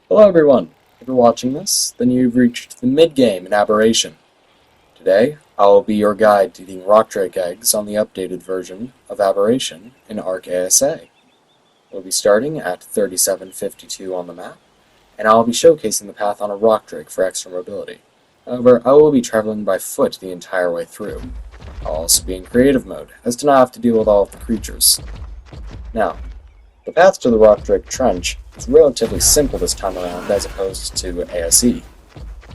Hello everyone! If you're watching this, then you've reached the mid-game in Aberration. Today, I will be your guide to eating Rockdrake eggs on the updated version of Aberration in ArkASA. We'll be starting at 3752 on the map, and I'll be showcasing the path on a Rockdrake for extra mobility. However, I will be traveling by foot the entire way through. I'll also be in creative mode, as to not have to deal with all of the creatures. Now, the path to the Rockdrake Trench is relatively simple this time around as opposed to ASE,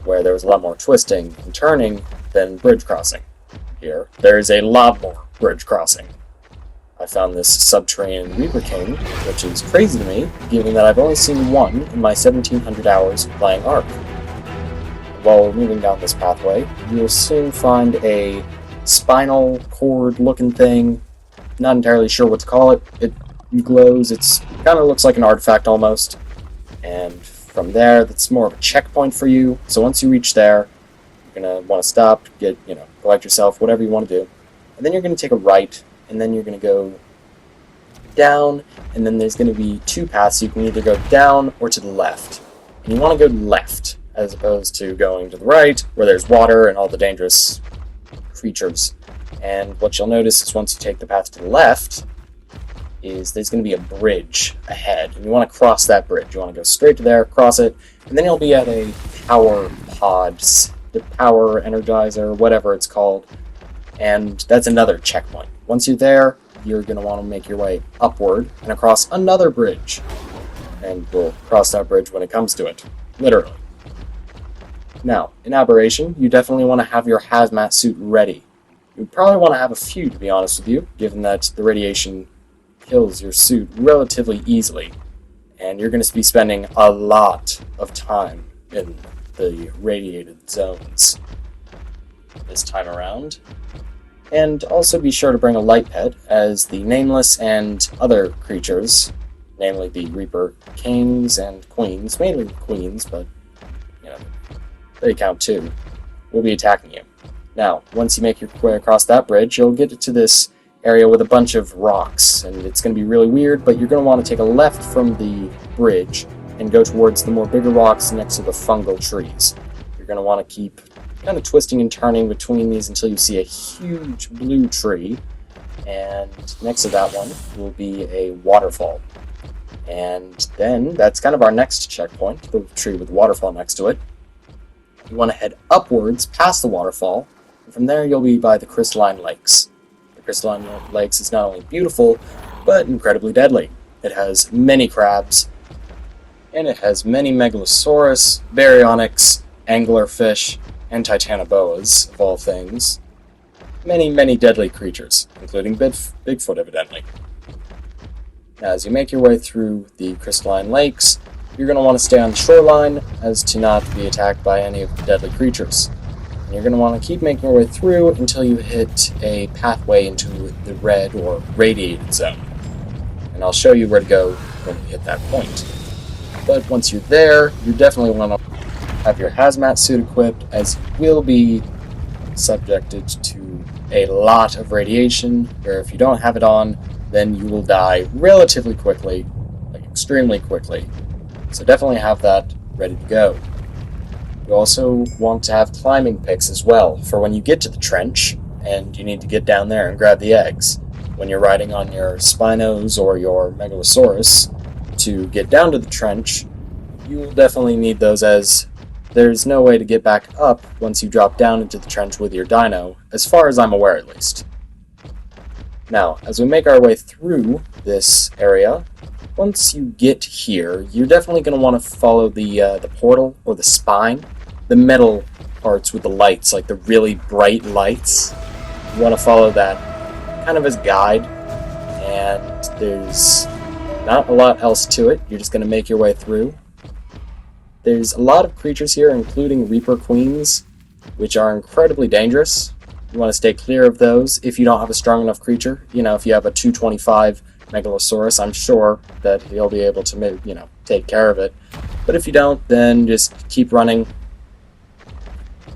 where there was a lot more twisting and turning than bridge crossing. Here, there is a lot more bridge crossing. I found this subterranean Reaper King, which is crazy to me, given that I've only seen one in my 1700 hours playing Ark. While we're moving down this pathway, you will soon find a spinal cord looking thing. Not entirely sure what to call it. It glows. It kind of looks like an artifact almost. And from there, that's more of a checkpoint for you. So once you reach there, you're going to want to stop, collect yourself, whatever you want to do. And then you're going to take a right, and then you're going to go down, and then there's going to be two paths. You can either go down or to the left. And you want to go left, as opposed to going to the right, where there's water and all the dangerous creatures. And what you'll notice is once you take the path to the left, is there's going to be a bridge ahead, and you want to cross that bridge. You want to go straight to there, cross it, and then you'll be at a power pod, the power energizer, whatever it's called, and that's another checkpoint. Once you're there, you're going to want to make your way upward and across another bridge, and we'll cross that bridge when it comes to it, literally. Now, in Aberration, you definitely want to have your hazmat suit ready. You probably want to have a few, to be honest with you, given that the radiation kills your suit relatively easily, and you're going to be spending a lot of time in the radiated zones this time around. And also be sure to bring a light pet, as the Nameless and other creatures, namely the Reaper Kings and Queens, mainly the Queens, but they count too, will be attacking you. Now, once you make your way across that bridge, you'll get to this area with a bunch of rocks, and it's going to be really weird, but you're going to want to take a left from the bridge and go towards the more bigger rocks next to the fungal trees. You're going to want to keep kind of twisting and turning between these until you see a huge blue tree, and next to that one will be a waterfall. And then that's kind of our next checkpoint, the tree with the waterfall next to it. You want to head upwards past the waterfall, and from there you'll be by the crystalline lakes. The crystalline lakes is not only beautiful, but incredibly deadly. It has many crabs, and it has many megalosaurus, baryonyx, anglerfish, and titanoboas, of all things. Many deadly creatures, including Bigfoot, evidently. Now, as you make your way through the crystalline lakes, you're going to want to stay on the shoreline as to not be attacked by any of the deadly creatures. And you're going to want to keep making your way through until you hit a pathway into the red or radiated zone. And I'll show you where to go when you hit that point. But once you're there, you definitely want to have your hazmat suit equipped, as you will be subjected to a lot of radiation, where if you don't have it on, then you will die relatively quickly, like extremely quickly. So definitely have that ready to go. You also want to have climbing picks as well, for when you get to the trench, and you need to get down there and grab the eggs. When you're riding on your Spinos or your Megalosaurus to get down to the trench, you will definitely need those, as there's no way to get back up once you drop down into the trench with your dino, as far as I'm aware at least. Now, as we make our way through this area, once you get here, you're definitely going to want to follow the portal, or the spine, the metal parts with the lights, like the really bright lights. You want to follow that kind of as guide, and there's not a lot else to it. You're just going to make your way through. There's a lot of creatures here, including Reaper Queens, which are incredibly dangerous. You want to stay clear of those if you don't have a strong enough creature. If you have a 225 Megalosaurus, I'm sure that he'll be able to, take care of it. But if you don't, then just keep running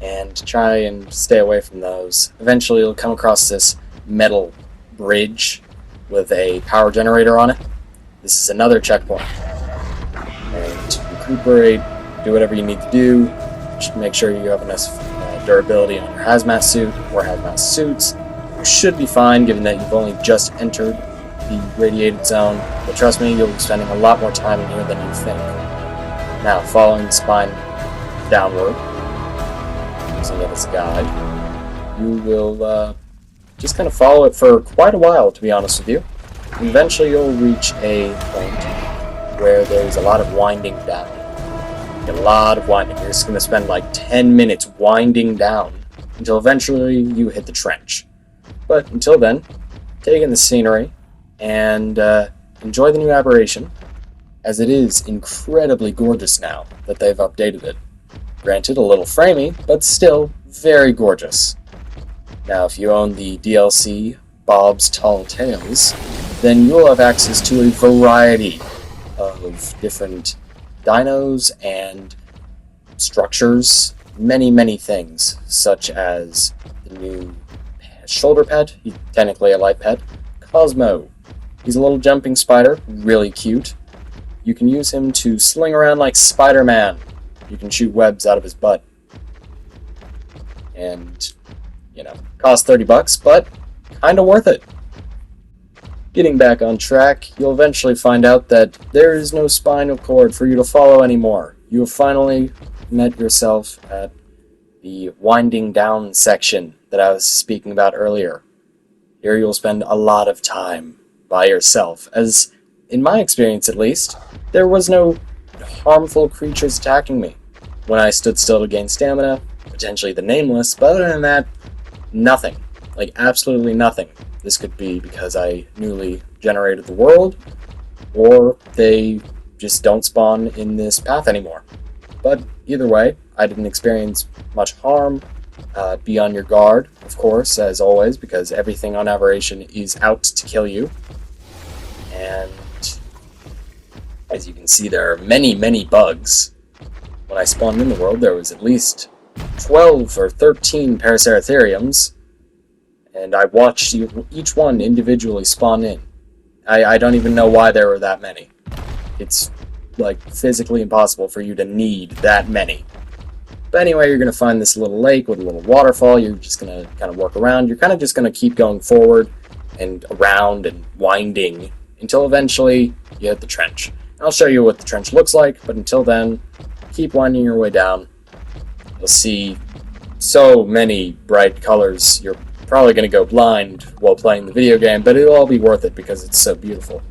and try and stay away from those. Eventually you'll come across this metal bridge with a power generator on it. This is another checkpoint. And you recuperate, do whatever you need to do. Just make sure you have enough durability on your hazmat suit or hazmat suits. You should be fine, given that you've only just entered the radiated zone, but trust me, you'll be spending a lot more time in here than you think. Now, following the spine downward, using it as a guide, you will just kind of follow it for quite a while, to be honest with you. And eventually you'll reach a point where there's a lot of winding down. A lot of winding. You're just going to spend like 10 minutes winding down until eventually you hit the trench. But until then, take in the scenery and enjoy the new Aberration, as it is incredibly gorgeous now that they've updated it. Granted, a little framey, but still very gorgeous. Now, if you own the DLC Bob's Tall Tales, then you'll have access to a variety of different dinos and structures, many things, such as the new shoulder pet, he's technically a light pet, Cosmo. He's a little jumping spider, really cute. You can use him to sling around like Spider-Man. You can shoot webs out of his butt. And, you know, cost $30, but kinda worth it. Getting back on track, you'll eventually find out that there is no spinal cord for you to follow anymore. You have finally met yourself at the winding down section that I was speaking about earlier. Here you'll spend a lot of time by yourself, as, in my experience at least, there was no harmful creatures attacking me when I stood still to gain stamina, potentially the Nameless, but other than that, nothing. Like, absolutely nothing. This could be because I newly generated the world, or they just don't spawn in this path anymore. But either way, I didn't experience much harm. Be on your guard, of course, as always, because everything on Aberration is out to kill you. And as you can see, there are many bugs. When I spawned in the world, there was at least 12 or 13 Paraceratheriums, and I watched each one individually spawn in. I don't even know why there were that many. It's, like, physically impossible for you to need that many. But anyway, you're going to find this little lake with a little waterfall. You're just going to kind of work around. You're kind of just going to keep going forward and around and winding until eventually you hit the trench. I'll show you what the trench looks like, but until then, keep winding your way down. You'll see so many bright colors, you're probably going to go blind while playing the video game, but it'll all be worth it because it's so beautiful.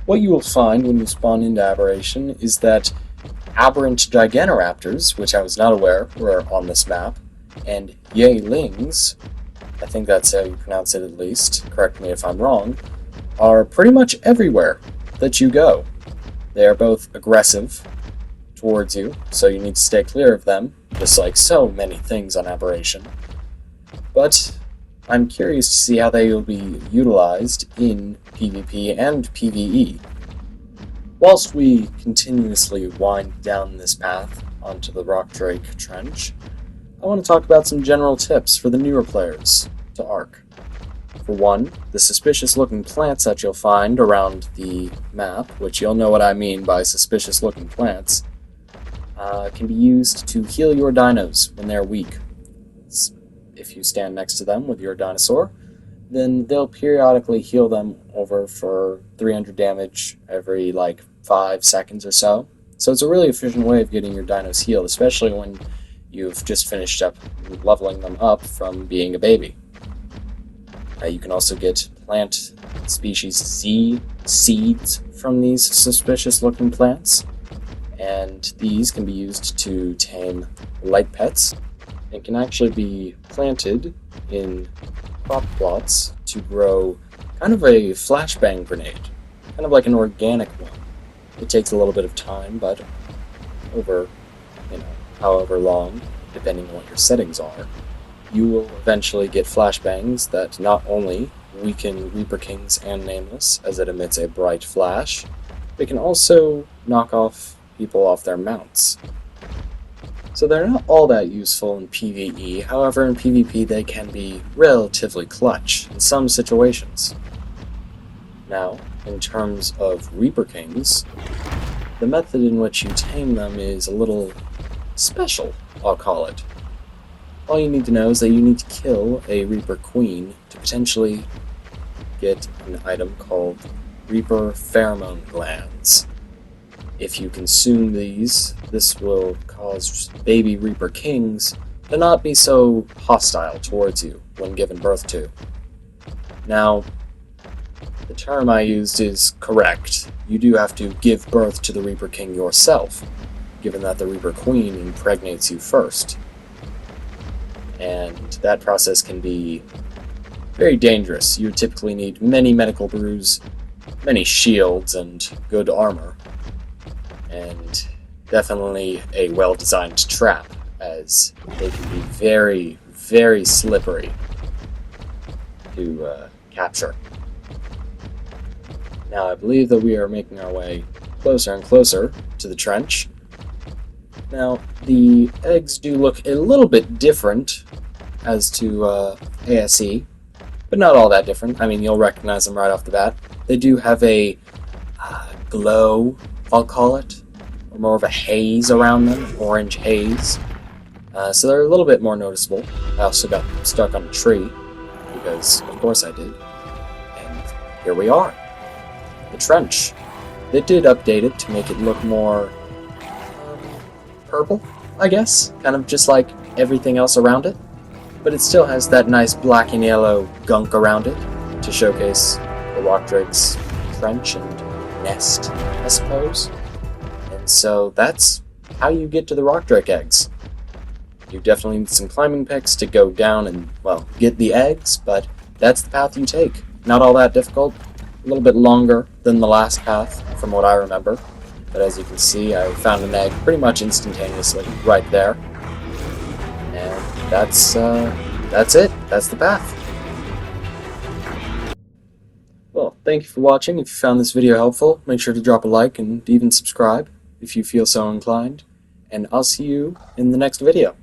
What you will find when you spawn into Aberration is that aberrant Giganoraptors, which I was not aware were on this map, and Yeilings, I think that's how you pronounce it at least, correct me if I'm wrong, are pretty much everywhere that you go. They are both aggressive towards you, so you need to stay clear of them, just like so many things on Aberration. But I'm curious to see how they will be utilized in PvP and PvE. Whilst we continuously wind down this path onto the Rockdrake trench, I want to talk about some general tips for the newer players to Ark. For one, the suspicious-looking plants that you'll find around the map, which you'll know what I mean by suspicious-looking plants, can be used to heal your dinos when they're weak. If you stand next to them with your dinosaur, then they'll periodically heal them over for 300 damage every, 5 seconds or so. So it's a really efficient way of getting your dinos healed, especially when you've just finished up leveling them up from being a baby. You can also get plant species Z seeds from these suspicious-looking plants, and these can be used to tame light pets, and can actually be planted in crop plots to grow kind of a flashbang grenade, kind of like an organic one. It takes a little bit of time, but over, however long, depending on what your settings are, you will eventually get flashbangs that not only weaken Reaper Kings and Nameless, as it emits a bright flash, they can also knock off people off their mounts. So they're not all that useful in PvE, however in PvP they can be relatively clutch in some situations. Now, in terms of Reaper Kings, the method in which you tame them is a little special, I'll call it. All you need to know is that you need to kill a Reaper Queen to potentially get an item called Reaper Pheromone Glands. If you consume these, this will cause baby Reaper Kings to not be so hostile towards you when given birth to. Now, the term I used is correct. You do have to give birth to the Reaper King yourself, given that the Reaper Queen impregnates you first. And that process can be very dangerous. You typically need many medical brews, many shields, and good armor. And definitely a well-designed trap, as they can be very, very slippery to capture. Now, I believe that we are making our way closer and closer to the trench. Now, the eggs do look a little bit different as to ASE, but not all that different. I mean, you'll recognize them right off the bat. They do have a glow, I'll call it, or more of a haze around them, orange haze. So they're a little bit more noticeable. I also got stuck on a tree, because of course I did. And here we are. The trench. They did update it to make it look more purple, I guess, kind of just like everything else around it, but it still has that nice black and yellow gunk around it to showcase the Rockdrake's trench and nest, I suppose. And so that's how you get to the Rockdrake eggs. You definitely need some climbing picks to go down and, well, get the eggs, but that's the path you take. Not all that difficult. A little bit longer than the last path, from what I remember. But as you can see, I found an egg pretty much instantaneously, right there. And that's it. That's the path. Well, thank you for watching. If you found this video helpful, make sure to drop a like and even subscribe if you feel so inclined. And I'll see you in the next video.